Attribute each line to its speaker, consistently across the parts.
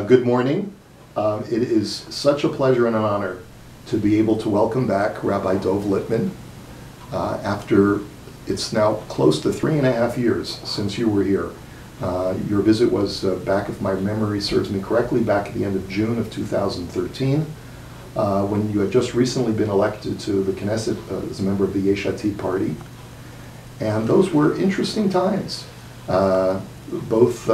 Speaker 1: Good morning. It is such a pleasure and an honor to be able to welcome back Rabbi Dov Lipman after it's now close to 3.5 years since you were here. Your visit was back, if my memory serves me correctly, back at the end of June of 2013, when you had just recently been elected to the Knesset as a member of the Yesh Atid party. And those were interesting times, both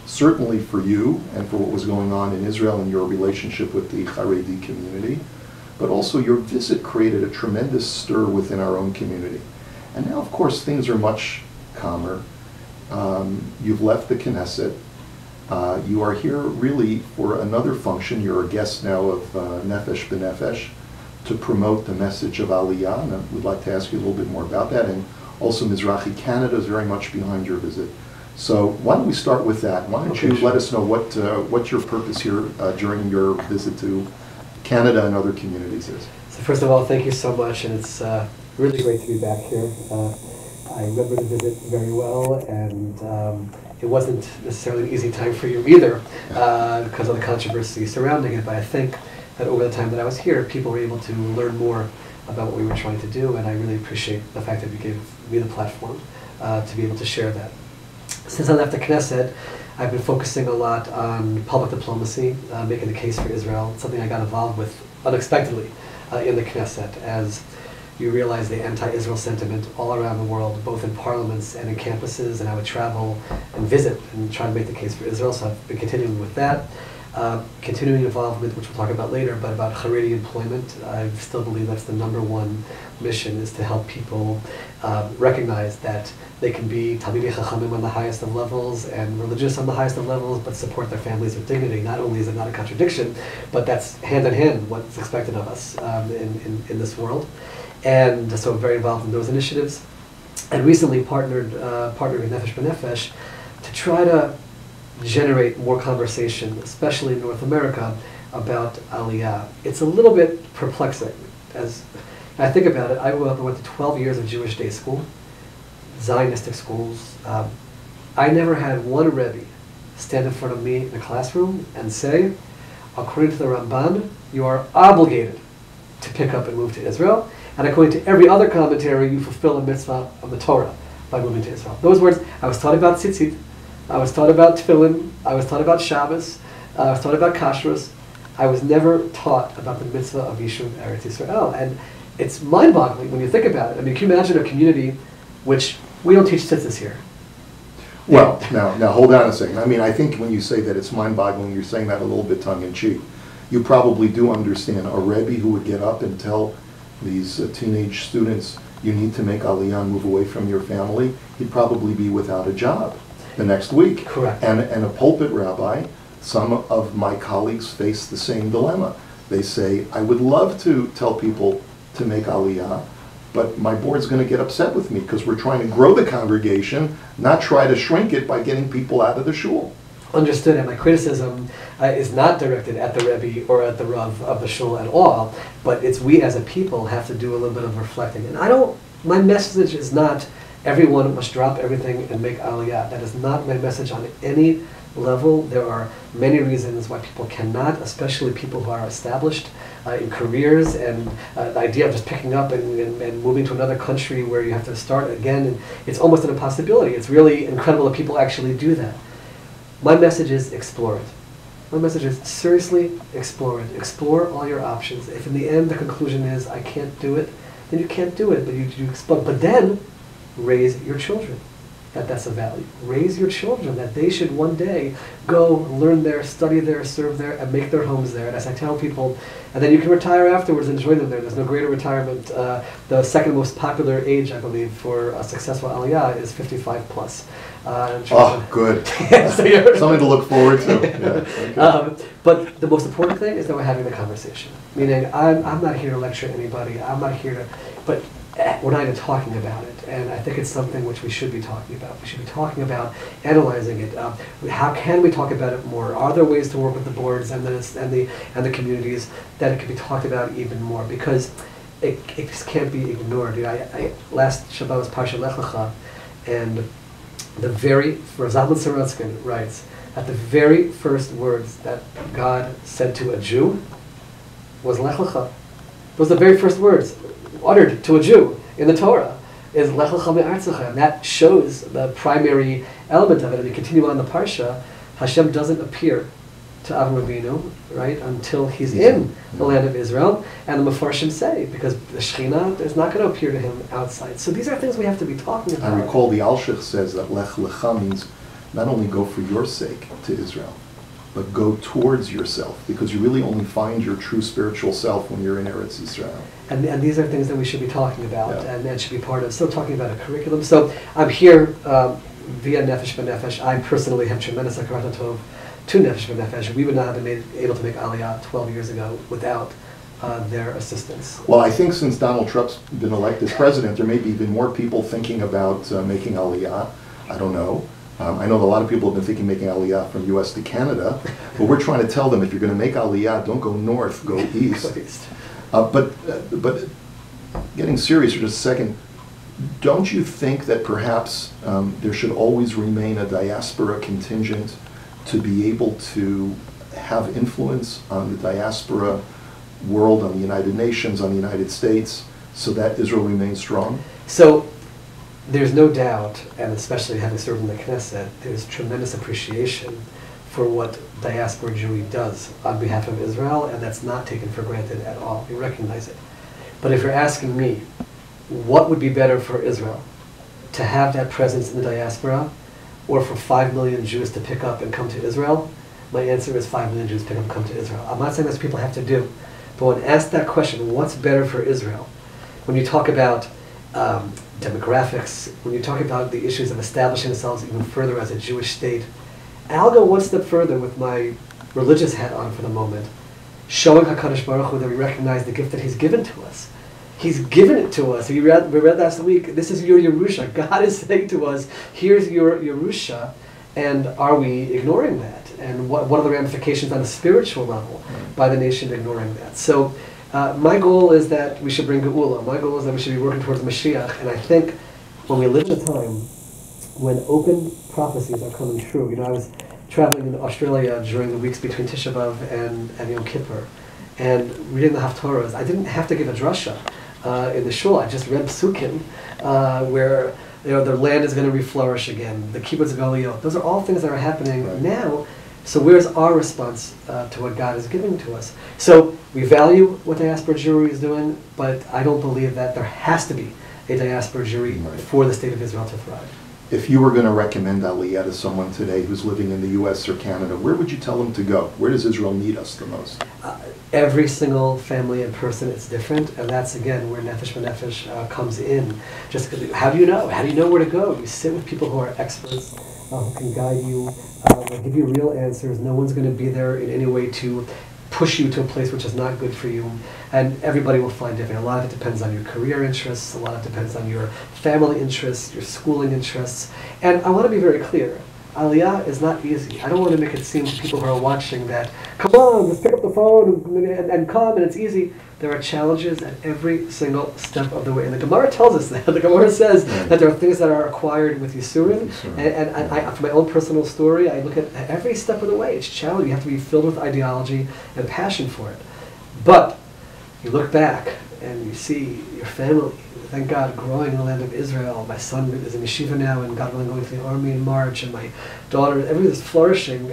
Speaker 1: certainly for you and for what was going on in Israel and your relationship with the Haredi community, but also your visit created a tremendous stir within our own community. And now, of course, things are much calmer. You've left the Knesset. You are here really for another function. You're a guest now of Nefesh B'Nefesh to promote the message of Aliya, and we'd like to ask you a little bit more about that. And also Mizrahi Canada is very much behind your visit. So why don't we start with that? Why don't you let us know what your purpose here during your visit to Canada and other communities is?
Speaker 2: So first of all, thank you so much, and it's really great to be back here. I remember the visit very well, and it wasn't necessarily an easy time for you either because of the controversy surrounding it, but I think that over the time that I was here, people were able to learn more about what we were trying to do, and I really appreciate the fact that you gave me the platform to be able to share that. Since I left the Knesset, I've been focusing a lot on public diplomacy, making the case for Israel, something I got involved with unexpectedly in the Knesset, as you realize the anti-Israel sentiment all around the world, both in parliaments and in campuses, and I would travel and visit and try to make the case for Israel, so I've been continuing with that. Continuing involvement, which we'll talk about later, but about Haredi employment. I still believe that's the #1 mission, is to help people recognize that they can be Talmidei Chachamim on the highest of levels and religious on the highest of levels, but support their families with dignity. Not only is it not a contradiction, but that's hand in hand what's expected of us in this world. And so I'm very involved in those initiatives. And recently partnered with Nefesh B'Nefesh to try to generate more conversation, especially in North America, about Aliya. It's a little bit perplexing. As I think about it, I went to 12 years of Jewish day school, Zionistic schools. I never had one Rebbe stand in front of me in a classroom and say, according to the Ramban, you are obligated to pick up and move to Israel, and according to every other commentary, you fulfill a mitzvah of the Torah by moving to Israel. Those words, I was taught about tzitzit, I was taught about tefillin, I was taught about Shabbos, I was taught about kashrus. I was never taught about the mitzvah of Yishuv Eretz Yisrael. And it's mind-boggling when you think about it. I mean, can you imagine a community which we don't teach tzitzis here?
Speaker 1: Well, now hold on a second. I mean, I think when you say that it's mind-boggling, you're saying that a little bit tongue-in-cheek. You probably do understand a Rebbe who would get up and tell these teenage students, you need to make Aliyah and move away from your family. He'd probably be without a job the next week.
Speaker 2: Correct.
Speaker 1: And a pulpit rabbi, some of my colleagues face the same dilemma. They say, I would love to tell people to make Aliyah, but my board's going to get upset with me because we're trying to grow the congregation, not try to shrink it by getting people out of the shul.
Speaker 2: Understood, and my criticism is not directed at the Rebbe or at the Rav of the shul at all, but it's we as a people have to do a little bit of reflecting. And my message is not everyone must drop everything and make Aliyah. That is not my message on any level. There are many reasons why people cannot, especially people who are established in careers, and the idea of just picking up and moving to another country where you have to start again, and it's almost an impossibility. It's really incredible that people actually do that. My message is explore it. My message is seriously explore it. Explore all your options. If in the end the conclusion is I can't do it, then you can't do it, but you explore. But then raise your children. That's a value. Raise your children that they should one day go learn there, study there, serve there, and make their homes there. And as I tell people, and then you can retire afterwards and join them there. There's no greater retirement. The second most popular age, I believe, for a successful Aliyah is 55 plus.
Speaker 1: Oh, good.
Speaker 2: So
Speaker 1: something to look forward to. Yeah, okay.
Speaker 2: But the most important thing is that we're having the conversation. Meaning, I'm not here to lecture anybody. I'm not here to, but we're not even talking about it, and I think it's something which we should be talking about. We should be talking about analyzing it. How can we talk about it more? Are there ways to work with the boards and the communities that it can be talked about even more? Because it just can't be ignored. Last Shabbat was Parsha Lech Lecha, and Zalman Sorotzkin writes that the very first words that God said to a Jew was Lech Lecha. Those are the very first words uttered to a Jew in the Torah, is Lech Lecha me'artzecha, and that shows the primary element of it. And we continue on the Parsha, Hashem doesn't appear to Avram Avinu, right, until he's in the land of Israel, and the Mefarshim say, because the Shekhinah is not going to appear to him outside. So these are things we have to be talking about.
Speaker 1: I recall the Alshich says that Lech Lecha means not only go for your sake to Israel, but go towards yourself, because you really only find your true spiritual self when you're in Eretz Yisrael.
Speaker 2: And these are things that we should be talking about,
Speaker 1: Yeah.
Speaker 2: and should be part of. So talking about a curriculum. So I'm here via Nefesh B'Nefesh. I personally have tremendous hakarat tov to Nefesh B'Nefesh. We would not have been able to make Aliya 12 years ago without their assistance.
Speaker 1: Well, I think since Donald Trump's been elected as president, there may be even more people thinking about making Aliyah. I don't know. I know that a lot of people have been thinking making Aliyah from U.S. to Canada, but we're trying to tell them, if you're going to make Aliyah, don't go north, go east. But getting serious for just a second, don't you think that perhaps there should always remain a diaspora contingent to be able to have influence on the diaspora world, on the United Nations, on the United States, so that Israel remains strong?
Speaker 2: So there's no doubt, and especially having served in the Knesset, there's tremendous appreciation for what diaspora Jewry does on behalf of Israel, and that's not taken for granted at all. We recognize it. But if you're asking me, what would be better for Israel? To have that presence in the diaspora, or for 5 million Jews to pick up and come to Israel? My answer is 5 million Jews pick up and come to Israel. I'm not saying that's what people have to do, but when asked that question, what's better for Israel? When you talk about demographics, when you talk about the issues of establishing themselves even further as a Jewish state, I'll go one step further with my religious hat on for the moment, showing HaKadosh Baruch Hu that we recognize the gift that He's given to us. He's given it to us. We read last week, this is your Yerusha. God is saying to us, here's your Yerusha, and are we ignoring that? And what are the ramifications on a spiritual level by the nation ignoring that? So my goal is that we should bring Geula. My goal is that we should be working towards Mashiach. And I think when we live in a time when open prophecies are coming true, I was traveling in Australia during the weeks between Tisha B'Av and Yom Kippur, and reading the Haftorahs. I didn't have to give a drasha in the shul. I just read psukim where the land is going to re-flourish again, the kibbutz galiyot. Those are all things that are happening now. So where's our response to what God is giving to us? So we value what diaspora Jewry is doing, but I don't believe that there has to be a diaspora Jewry for the state of Israel to thrive.
Speaker 1: If you were going to recommend Aliyah to someone today who's living in the U.S. or Canada, where would you tell them to go? Where does Israel need us the most?
Speaker 2: Every single family and person is different, and that's again where Nefesh B'Nefesh comes in. Just how do you know? How do you know where to go? You sit with people who are experts, who can guide you, give you real answers. No one's going to be there in any way to push you to a place which is not good for you, and everybody will find different. A lot of it depends on your career interests, a lot of it depends on your family interests, your schooling interests, and I want to be very clear. Aliyah is not easy. I don't want to make it seem to people who are watching that, come on, just pick up the phone and come, and it's easy. There are challenges at every single step of the way. And the Gemara tells us that. The Gemara says that there are things that are acquired with Yisurin. And I, from my own personal story, I look at every step of the way. It's challenging. You have to be filled with ideology and passion for it. But you look back and you see your family, thank God, growing in the land of Israel. My son is in yeshiva now, and God willing going to the army in March, and my daughter, everything is flourishing.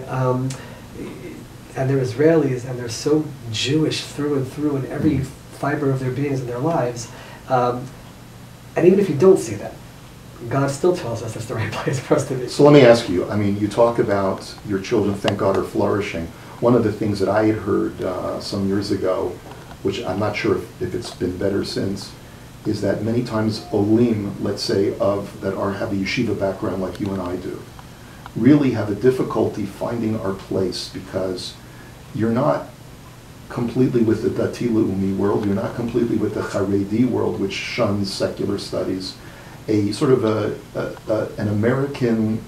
Speaker 2: And they're Israelis, and they're so Jewish through and through in every fiber of their beings and their lives. And even if you don't see that, God still tells us that's the right place for us to be.
Speaker 1: So let me ask you, you talk about your children, thank God, are flourishing. One of the things that I had heard some years ago, which I'm not sure if it's been better since, is that many times olim, let's say, that have a yeshiva background like you and I do, really have a difficulty finding our place, because you're not completely with the Dati Leumi world, you're not completely with the Haredi world, which shuns secular studies. A sort of an American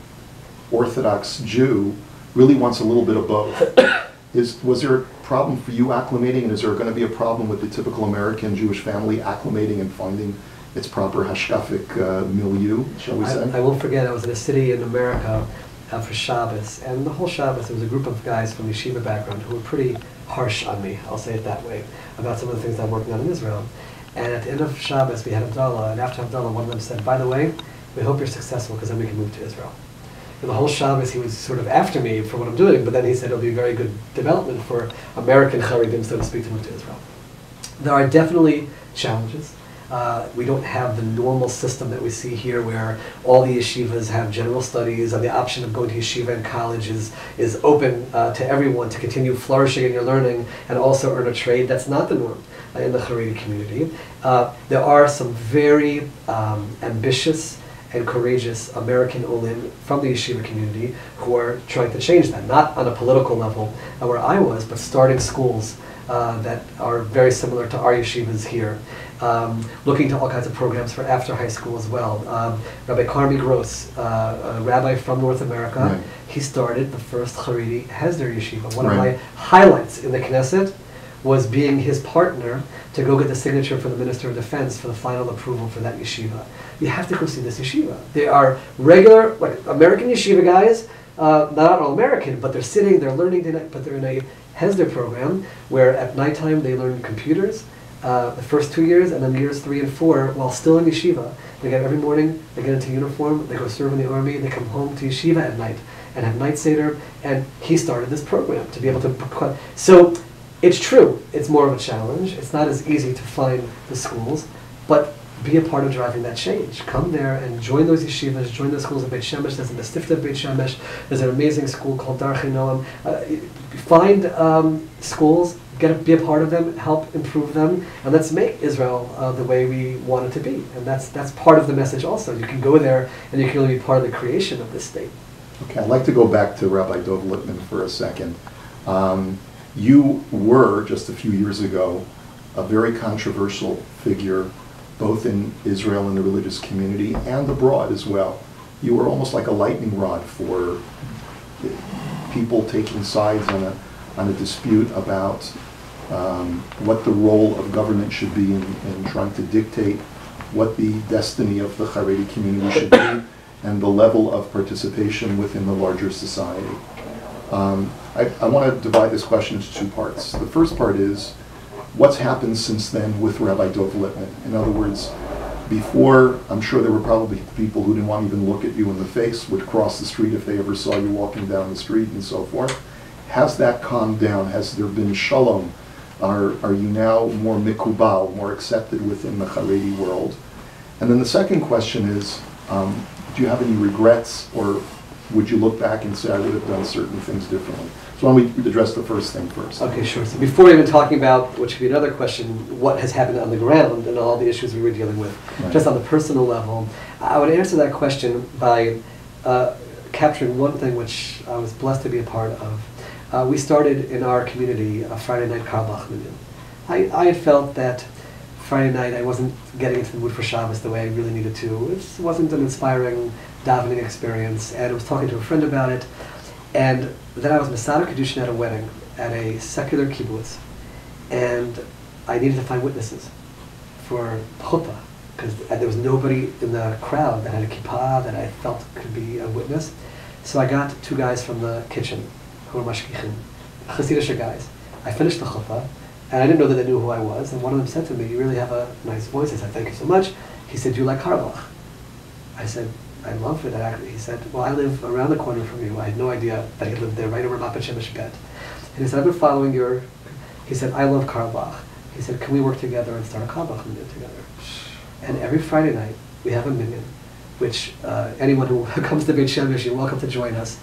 Speaker 1: Orthodox Jew really wants a little bit of both. Was there a problem for you acclimating, and is there going to be a problem with the typical American Jewish family acclimating and finding its proper hashkafic milieu, shall we say?
Speaker 2: I won't forget, I was in a city in America for Shabbos, and the whole Shabbos there was a group of guys from yeshiva background who were pretty harsh on me, I'll say it that way, about some of the things I'm working on in Israel. And at the end of Shabbos we had Havdalah, and after Havdalah one of them said, by the way, we hope you're successful because then we can move to Israel. And the whole Shabbos he was sort of after me for what I'm doing, but then he said it'll be a very good development for American Haredim, so to speak, to move to Israel. There are definitely challenges. We don't have the normal system that we see here where all the yeshivas have general studies and the option of going to yeshiva in college is open to everyone to continue flourishing in your learning and also earn a trade. That's not the norm in the Haredi community. There are some very ambitious and courageous American Olim from the yeshiva community who are trying to change that, not on a political level where I was, but starting schools that are very similar to our yeshivas here. Looking to all kinds of programs for after high school as well. Rabbi Carmi Gross, a rabbi from North America,
Speaker 1: Right.
Speaker 2: he started the first Haredi Hesder yeshiva. One of
Speaker 1: Right.
Speaker 2: my highlights in the Knesset was being his partner to go get the signature from the Minister of Defense for the final approval for that yeshiva. You have to go see this yeshiva. They are regular, like American yeshiva guys, not all American, but they're sitting, they're learning, but they're in a Hesder program where at nighttime they learn computers, the first 2 years, and then years 3 and 4, while still in yeshiva. They get every morning, they get into uniform, they go serve in the army, they come home to yeshiva at night and have night seder, and he started this program to be able to... So it's true, it's more of a challenge. It's not as easy to find the schools, but be a part of driving that change. Come there and join those yeshivas, join the schools of Beit Shemesh. There's in the Stifta of Beit Shemesh. There's an amazing school called Darchei Noam. Find schools, be a part of them, help improve them, and let's make Israel the way we want it to be. And that's part of the message also. You can go there and you can really be part of the creation of this state.
Speaker 1: Okay, I'd like to go back to Rabbi Dov Lipman for a second. You were, just a few years ago, a very controversial figure, both in Israel and the religious community and abroad as well. You were almost like a lightning rod for people taking sides on a dispute about what the role of government should be in trying to dictate what the destiny of the Haredi community should be and the level of participation within the larger society. I want to divide this question into two parts. The first part is, what's happened since then with Rabbi Dov Lipman? In other words, before, I'm sure there were probably people who didn't want to even look at you in the face, would cross the street if they ever saw you walking down the street and so forth. Has that calmed down? Has there been shalom? Are you now more mikubal, more accepted within the Haredi world? And then the second question is, do you have any regrets, or would you look back and say, I would have done certain things differently? So why don't we address the first thing first?
Speaker 2: Okay, sure. So before even talking about, which could be another question, what has happened on the ground and all the issues we were dealing with,
Speaker 1: Right.
Speaker 2: just on the personal level, I would answer that question by capturing one thing which I was blessed to be a part of. We started in our community a Friday night Karbach minyan. I had felt that Friday night I wasn't getting into the mood for Shabbos the way I really needed to. It wasn't an inspiring davening experience, and I was talking to a friend about it, and then I was Masada Kedushin at a wedding at a secular kibbutz, and I needed to find witnesses for chuppah, because there was nobody in the crowd that had a kippah that I felt could be a witness. So I got two guys from the kitchen who were mashkichim, Hasidic guys. I finished the chuppah, and I didn't know that they knew who I was, and one of them said to me, "You really have a nice voice." I said, "Thank you so much." He said, "Do you like Karbach?" I said, "I love it." He said, "Well, I live around the corner from you." I had no idea that he lived there, right over Mapet Shemesh Bet. And he said, "I've been following your..." He said, "I love Karbach." He said, "Can we work together and start a Karbach minyan together?" And every Friday night, we have a minyan, which anyone who comes to Beit Shemesh, you're welcome to join us.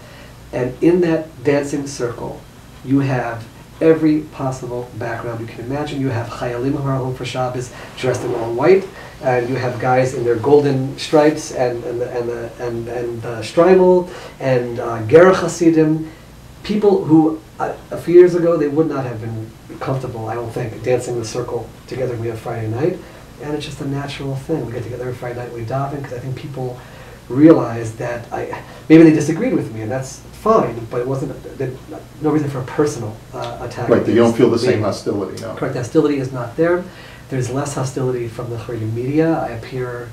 Speaker 2: And in that dancing circle, you have every possible background you can imagine. You have chayalim who are home for Shabbos, dressed in all white, and you have guys in their golden stripes and shtreimel and ger Hasidim, people who a few years ago they would not have been comfortable, I don't think, dancing in the circle together. We have Friday night, and it's just a natural thing. We get together every Friday night, we daven, because I think people realize that maybe they disagreed with me, and that's fine, but it wasn't no reason for a personal attack.
Speaker 1: Right, you don't feel the same hostility, no.
Speaker 2: Correct, hostility is not there. There's less hostility from the Haredi media. I appear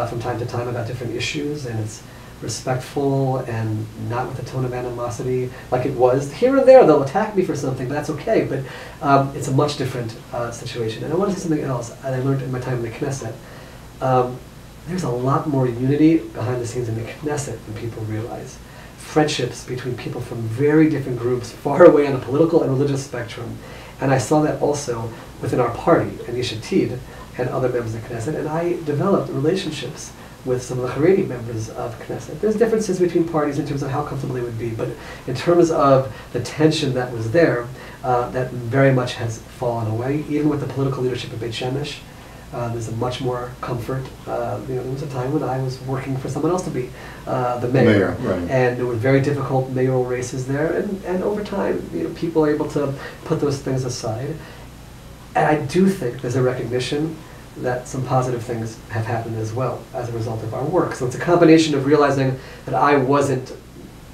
Speaker 2: from time to time about different issues, and it's respectful and not with a tone of animosity like it was. Here and there, they'll attack me for something, but that's okay. But it's a much different situation. And I want to say something else that I learned in my time in the Knesset. There's a lot more unity behind the scenes in the Knesset than people realize. Friendships between people from very different groups, far away on the political and religious spectrum. And I saw that also within our party, and Yesh Atid, and other members of the Knesset. And I developed relationships with some of the Haredi members of Knesset. There's differences between parties in terms of how comfortable they would be, but in terms of the tension that was there, that very much has fallen away. Even with the political leadership of Beit Shemesh, there's a much more comfort. There was a time when I was working for someone else to be the mayor,
Speaker 1: right.
Speaker 2: And there were very difficult mayoral races there. And over time, people are able to put those things aside. And I do think there's a recognition that some positive things have happened as well as a result of our work. So it's a combination of realizing that I wasn't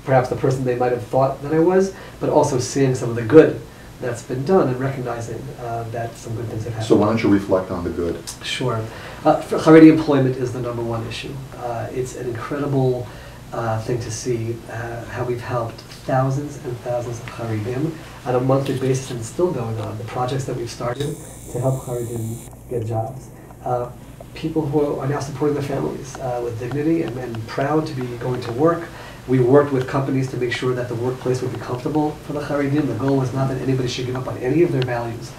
Speaker 2: perhaps the person they might have thought that I was, but also seeing some of the good that's been done and recognizing that some good things have happened.
Speaker 1: So why don't you reflect on the good?
Speaker 2: Sure. Haredi employment is the #1 issue. It's an incredible thing to see how we've helped thousands and thousands of Haredim on a monthly basis, and it's still going on. The projects that we've started to help Haredim get jobs. People who are now supporting their families with dignity and proud to be going to work. We worked with companies to make sure that the workplace would be comfortable for the Haredim. The goal was not that anybody should give up on any of their values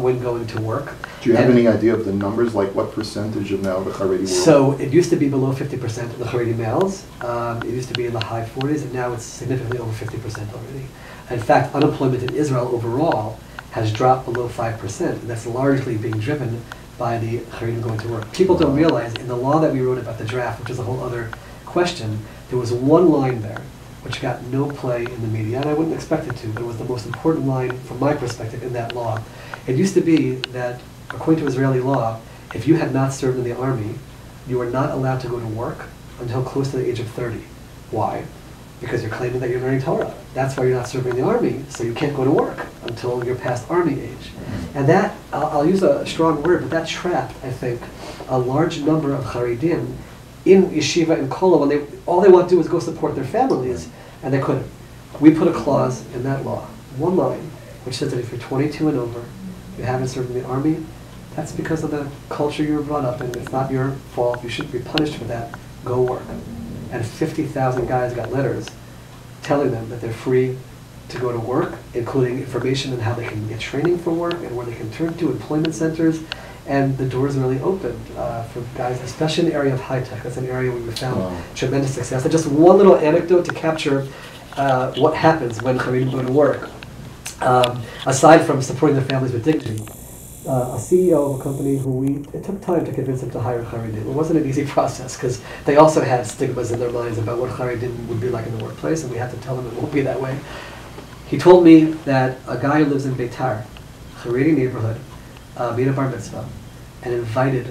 Speaker 2: when going to work.
Speaker 1: Do you have any idea of the numbers, like what percentage of now the Haredi world?
Speaker 2: So it used to be below 50% of the Haredi males. It used to be in the high 40s, and now it's significantly over 50% already. In fact, unemployment in Israel overall has dropped below 5%, and that's largely being driven by the Haredim going to work. People don't realize in the law that we wrote about the draft, which is a whole other question, there was one line there which got no play in the media, and I wouldn't expect it to, but it was the most important line from my perspective in that law. It used to be that, according to Israeli law, if you had not served in the army, you were not allowed to go to work until close to the age of 30. Why? Because you're claiming that you're learning Torah. That's why you're not serving the army, so you can't go to work until you're past army age. And that, I'll use a strong word, but that trapped, I think, a large number of Haredim in yeshiva and kollel when all they want to do is go support their families, and they couldn't. We put a clause in that law, one line, which says that if you're 22 and over, you haven't served in the army, that's because of the culture you were brought up in. It's not your fault. You shouldn't be punished for that. Go work. And 50,000 guys got letters telling them that they're free to go to work, including information on how they can get training for work and where they can turn to employment centers. And the doors really opened for guys, especially in the area of high tech. That's an area where we found tremendous success. And just one little anecdote to capture what happens when Haredim go to work. Aside from supporting their families with dignity, a CEO of a company it took time to convince him to hire Haredim. It wasn't an easy process because they also had stigmas in their minds about what Haredim would be like in the workplace, and we had to tell them it won't be that way. He told me that a guy who lives in Beitar, Haredi neighborhood, made a bar mitzvah and invited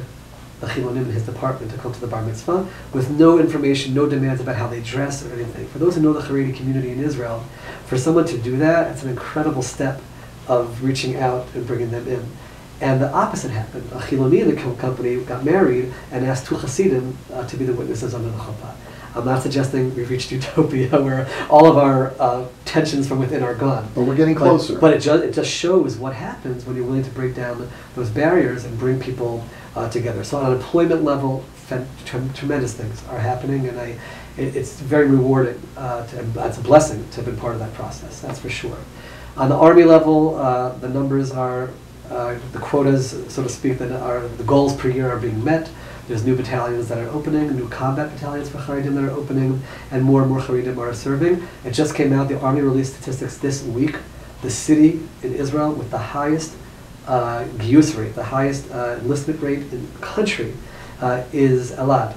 Speaker 2: the chilonim in his department to come to the bar mitzvah with no information, no demands about how they dress or anything. For those who know the Haredi community in Israel, for someone to do that, it's an incredible step of reaching out and bringing them in. And the opposite happened. A chiloni in the company got married and asked two Hasidim to be the witnesses under the chuppah. I'm not suggesting we've reached utopia where all of our tensions from within are gone.
Speaker 1: But we're getting closer.
Speaker 2: But it just shows what happens when you're willing to break down those barriers and bring people together. So on an employment level, tremendous things are happening, and it's very rewarding. It's a blessing to have been part of that process, that's for sure. On the Army level, the numbers are, the quotas, so to speak, that are the goals per year are being met. There's new battalions that are opening, new combat battalions for Haredim that are opening, and more Haredim are serving. It just came out, the Army released statistics this week. The city in Israel with the highest giyus rate, the highest enlistment rate in the country is Elad,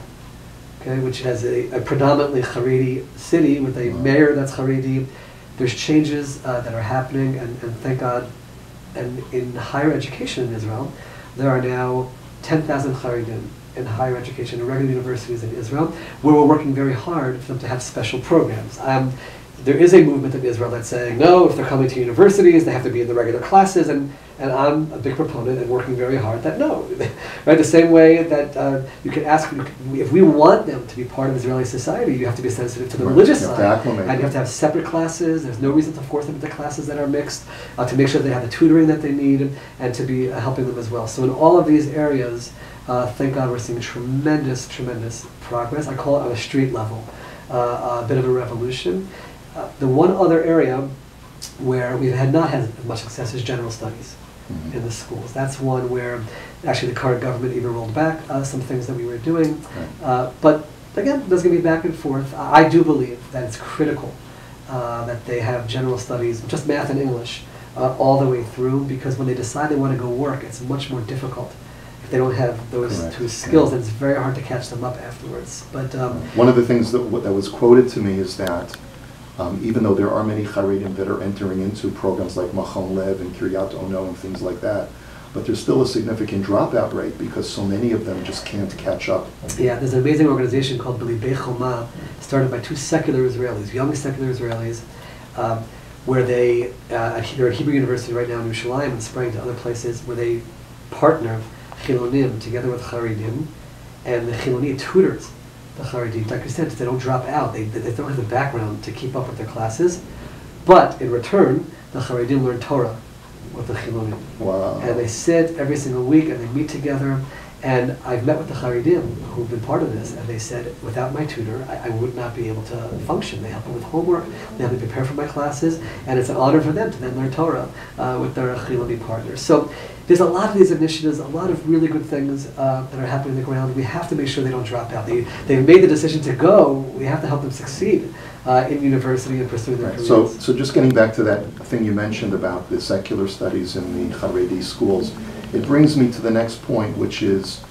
Speaker 2: okay, which has a predominantly Haredi city with a mayor that's Haredi. There's changes that are happening, and thank God. And in higher education in Israel, there are now 10,000 Haredim in higher education in regular universities in Israel, where we're working very hard for them to have special programs. there is a movement in Israel that's saying, no, if they're coming to universities, they have to be in the regular classes, and I'm a big proponent and working very hard that no. Right? The same way that you can ask, if we want them to be part of Israeli society, you have to be sensitive to the religious side. And you have to have separate classes. There's no reason to force them into classes that are mixed, to make sure they have the tutoring that they need, and to be helping them as well. So in all of these areas, thank God we're seeing tremendous, tremendous progress. I call it on a street level, a bit of a revolution. The one other area where we have not had as much success is general studies in the schools. That's one where actually the current government even rolled back some things that we were doing. But again, there's going to be back and forth. I do believe that it's critical that they have general studies, just math and English, all the way through, because when they decide they want to go work, it's much more difficult. If they don't have those two skills, then it's very hard to catch them up afterwards. But
Speaker 1: one of the things that was quoted to me is that even though there are many Haredim that are entering into programs like Machon Lev and Kiryat Ono and things like that, but there's still a significant dropout rate because so many of them just can't catch up.
Speaker 3: Yeah, there's an amazing organization called B'libei Choma, started by two secular Israelis, young secular Israelis, where they're at Hebrew University right now in Yerushalayim and spreading to other places, where they partner Chilonim together with Haredim, and the Chiloni tutors the Haredim. Like you said, they don't drop out. They don't have the background to keep up with their classes, but in return, the Haredim learn Torah with the Chilonim.
Speaker 1: Wow.
Speaker 3: And they sit every single week and they meet together. And I've met with the Haredim who've been part of this, and they said, without my tutor, I would not be able to function. They help me with homework, they help me prepare for my classes, and it's an honor for them to then learn Torah with their Chiloni partners. So there's a lot of these initiatives, a lot of really good things that are happening on the ground. We have to make sure they don't drop out. They've made the decision to go. We have to help them succeed in university and pursue their careers.
Speaker 1: So just getting back to that thing you mentioned about the secular studies in the Haredi schools, it brings me to the next point, which is,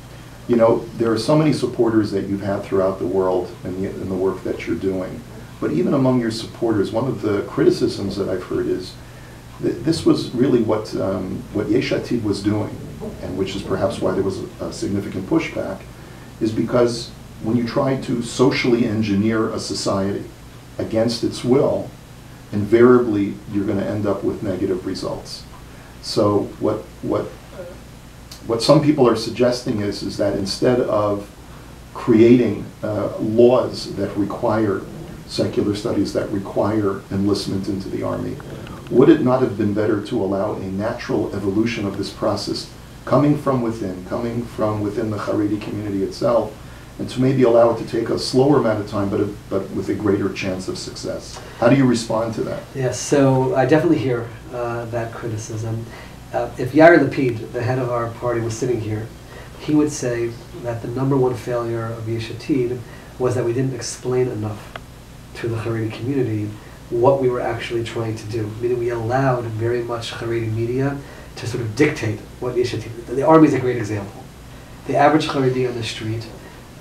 Speaker 1: you know, there are so many supporters that you've had throughout the world in the work that you're doing. But even among your supporters, one of the criticisms that I've heard is that this was really what Yesh Atid was doing, and which is perhaps why there was a significant pushback, is because when you try to socially engineer a society against its will, invariably you're going to end up with negative results. So what some people are suggesting is that instead of creating laws that require secular studies, that require enlistment into the army, would it not have been better to allow a natural evolution of this process coming from within the Haredi community itself, and to maybe allow it to take a slower amount of time, but with a greater chance of success? How do you respond to that?
Speaker 3: Yes, so I definitely hear that criticism. If Yair Lapid, the head of our party, was sitting here, he would say that the number one failure of Yesh Atid was that we didn't explain enough to the Haredi community what we were actually trying to do. Meaning we allowed very much Haredi media to sort of dictate what Yesh Atid. The army is a great example. The average Haredi on the street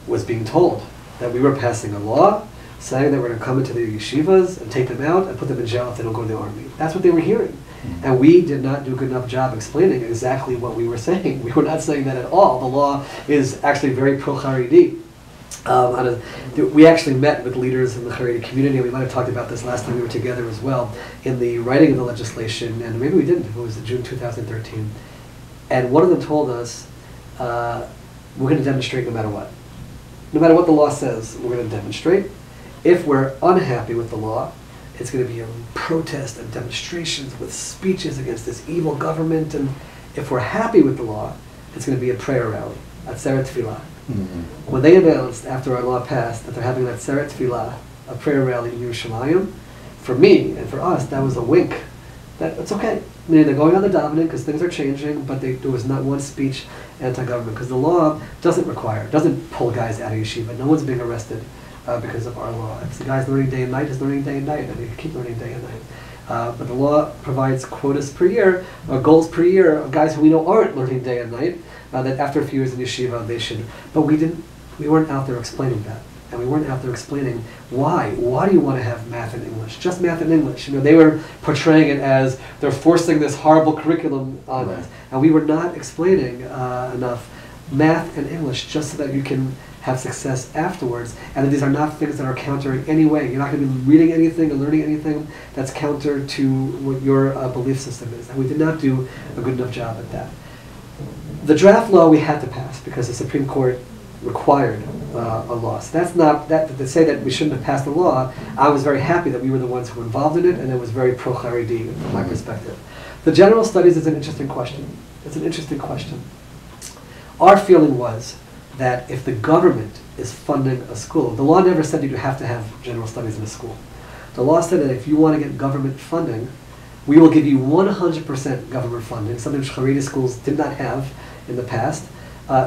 Speaker 3: was being told that we were passing a law saying that we're going to come into the yeshivas and take them out and put them in jail if they don't go to the army. That's what they were hearing. And we did not do a good enough job explaining exactly what we were saying. We were not saying that at all. The law is actually very pro-Haredi. We actually met with leaders in the Haredi community, and we might have talked about this last time we were together as well, in the writing of the legislation, and maybe we didn't, it was June 2013. And one of them told us, we're going to demonstrate no matter what. No matter what the law says, we're going to demonstrate. If we're unhappy with the law, it's going to be a protest and demonstrations with speeches against this evil government. And if we're happy with the law, it's going to be a prayer rally, Atzeret Tefillah. When they announced after our law passed that they're having an Atzeret Tefillah, a prayer rally in Yerushalayim, for me and for us, that was a wink. That it's okay. I mean, they're going on the davening because things are changing, but there was not one speech anti-government, because the law doesn't pull guys out of yeshiva. No one's being arrested because of our law. If the guy's learning day and night, he's learning day and night, and he can keep learning day and night. But the law provides quotas per year, or goals per year, of guys who we know aren't learning day and night, that after a few years in yeshiva they should. But we weren't out there explaining that. And we weren't out there explaining why. Why do you want to have math and English? Just math and English. You know, they were portraying it as they're forcing this horrible curriculum on us. And we were not explaining enough math and English just so that you can have success afterwards, and that these are not things that are counter in any way. You're not going to be reading anything or learning anything that's counter to what your belief system is. And we did not do a good enough job at that. The draft law we had to pass because the Supreme Court required a law. So that's not, to say that we shouldn't have passed the law, I was very happy that we were the ones who were involved in it, and it was very pro-Haredi from my perspective. The general studies is an interesting question. It's an interesting question. Our feeling was that if the government is funding a school, the law never said you have to have general studies in a school. The law said that if you want to get government funding, we will give you 100% government funding, something which Haredi schools did not have in the past,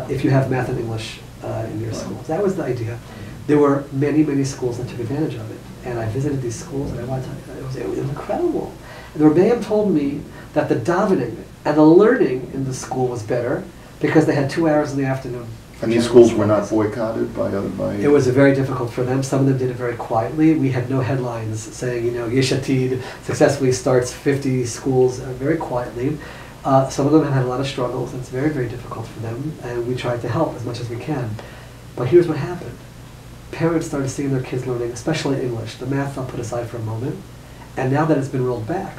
Speaker 3: if you have math and English in your schools. That was the idea. There were many, many schools that took advantage of it. And I visited these schools, and I want to tell you, it was incredible. And the Rebbeim told me that the davening and the learning in the school was better because they had 2 hours in the afternoon.
Speaker 1: And these schools were not boycotted by other...
Speaker 3: It was very difficult for them. Some of them did it very quietly. We had no headlines saying, you know, Yesh Atid successfully starts 50 schools very quietly. Some of them have had a lot of struggles. It's very, very difficult for them, and we tried to help as much as we can. But here's what happened. Parents started seeing their kids learning, especially English. The math I'll put aside for a moment. And now that it's been rolled back,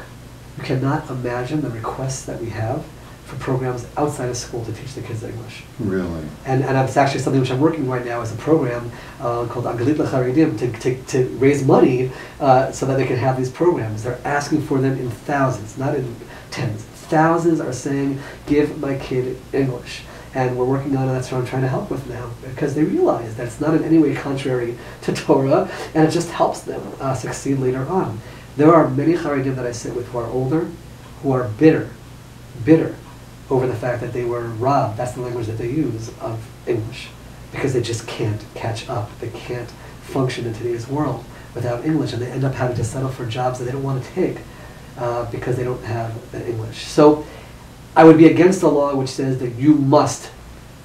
Speaker 3: you cannot imagine the requests that we have for programs outside of school to teach the kids English.
Speaker 1: Really?
Speaker 3: And it's actually something which I'm working right now as a program called Angalit L'Charedim to raise money so that they can have these programs. They're asking for them in thousands, not in tens. Thousands are saying, give my kid English. And we're working on it. That's what I'm trying to help with now, because they realize that it's not in any way contrary to Torah, and it just helps them succeed later on. There are many Haredim that I sit with who are older, who are bitter over the fact that they were robbed, that's the language that they use, of English, because they just can't catch up. They can't function in today's world without English, and they end up having to settle for jobs that they don't want to take because they don't have the English. So I would be against a law which says that you must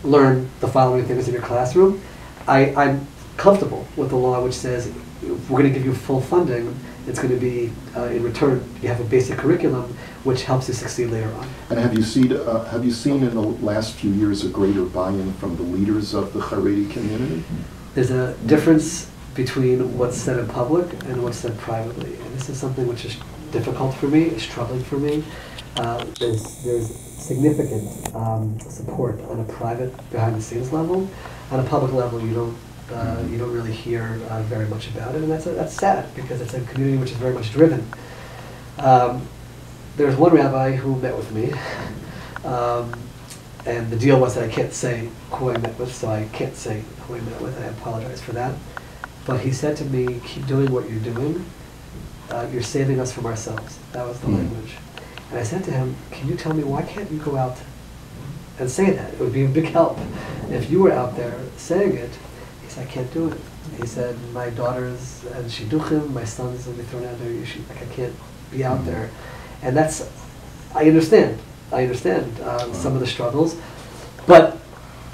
Speaker 3: learn the following things in your classroom. I'm comfortable with the law which says if we're going to give you full funding, it's going to be, in return, you have a basic curriculum which helps you succeed later on.
Speaker 1: And have you seen in the last few years a greater buy-in from the leaders of the Haredi community?
Speaker 3: There's a difference between what's said in public and what's said privately. And this is something which is difficult for me, is troubling for me. There's significant support on a private, behind-the-scenes level. On a public level, you don't really hear very much about it, and that's sad because it's a community which is very much driven. There's one rabbi who met with me, and the deal was that I can't say who I met with, so I can't say who I met with. I apologize for that. But he said to me, keep doing what you're doing. You're saving us from ourselves. That was the language. And I said to him, can you tell me why can't you go out and say that? It would be a big help. And if you were out there saying it, he said, I can't do it. He said, my daughters and shidduchim, my sons will be thrown out of their yeshiva. Like, I can't be out there. And that's, I understand some of the struggles, but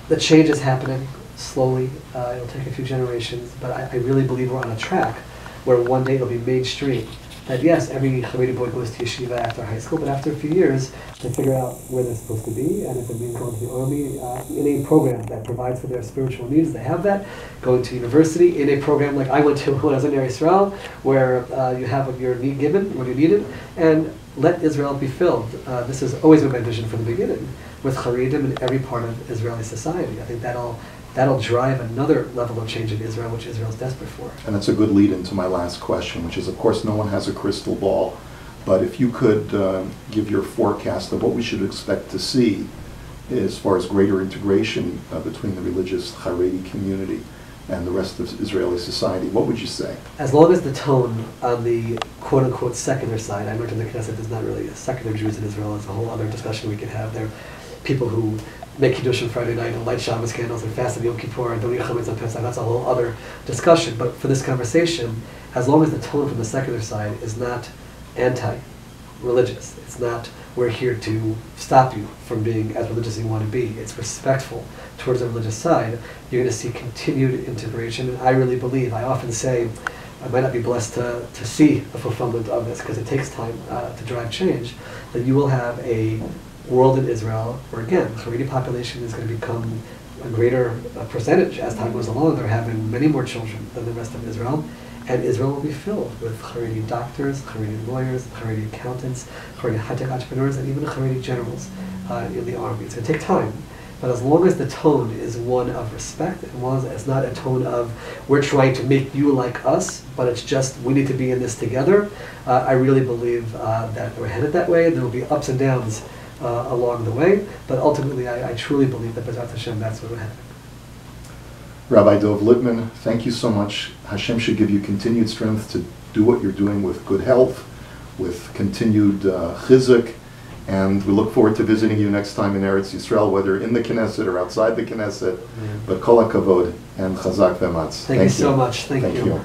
Speaker 3: the change is happening slowly. It'll take a few generations, but I really believe we're on a track where one day it'll be mainstream. That yes, every Haredi boy goes to yeshiva after high school, but after a few years, they figure out where they're supposed to be, and if it means going to the army, in a program that provides for their spiritual needs, they have that. Going to university, in a program like I went to when I was in Eretz Israel, where you have your need given when you need it, and let Israel be filled. This has always been my vision from the beginning, with Haredim in every part of Israeli society. I think that'll drive another level of change in Israel, which Israel is desperate for.
Speaker 1: And that's a good lead into my last question, which is, of course, no one has a crystal ball, but if you could give your forecast of what we should expect to see as far as greater integration between the religious Haredi community and the rest of Israeli society, what would you say?
Speaker 3: As long as the tone on the quote-unquote secular side, I learned in the Knesset there's not really secular Jews in Israel. It's a whole other discussion we could have. There are people who make Kiddush on Friday night and light Shabbos candles and fast on Yom Kippur and don't eat chametz on Pesach. That's a whole other discussion. But for this conversation, as long as the tone from the secular side is not anti-religious, it's not we're here to stop you from being as religious as you want to be, it's respectful towards the religious side, you're going to see continued integration. And I really believe, I often say, I might not be blessed to see the fulfillment of this because it takes time to drive change, that you will have a world in Israel where, again, the Haredi population is going to become a greater percentage as time goes along. They're having many more children than the rest of Israel. And Israel will be filled with Haredi doctors, Haredi lawyers, Haredi accountants, Haredi high-tech entrepreneurs, and even Haredi generals in the army. It's going to take time, but as long as the tone is one of respect, and as long as it's not a tone of we're trying to make you like us, but it's just we need to be in this together, I really believe that we're headed that way. There will be ups and downs along the way, but ultimately I truly believe that B'ezrat Hashem, that's where we're headed.
Speaker 1: Rabbi Dov Lipman, thank you so much. Hashem should give you continued strength to do what you're doing with good health, with continued chizuk, and we look forward to visiting you next time in Eretz Yisrael, whether in the Knesset or outside the Knesset. But kol hakavod and chazak v'ematz.
Speaker 3: Thank you so much. Thank you.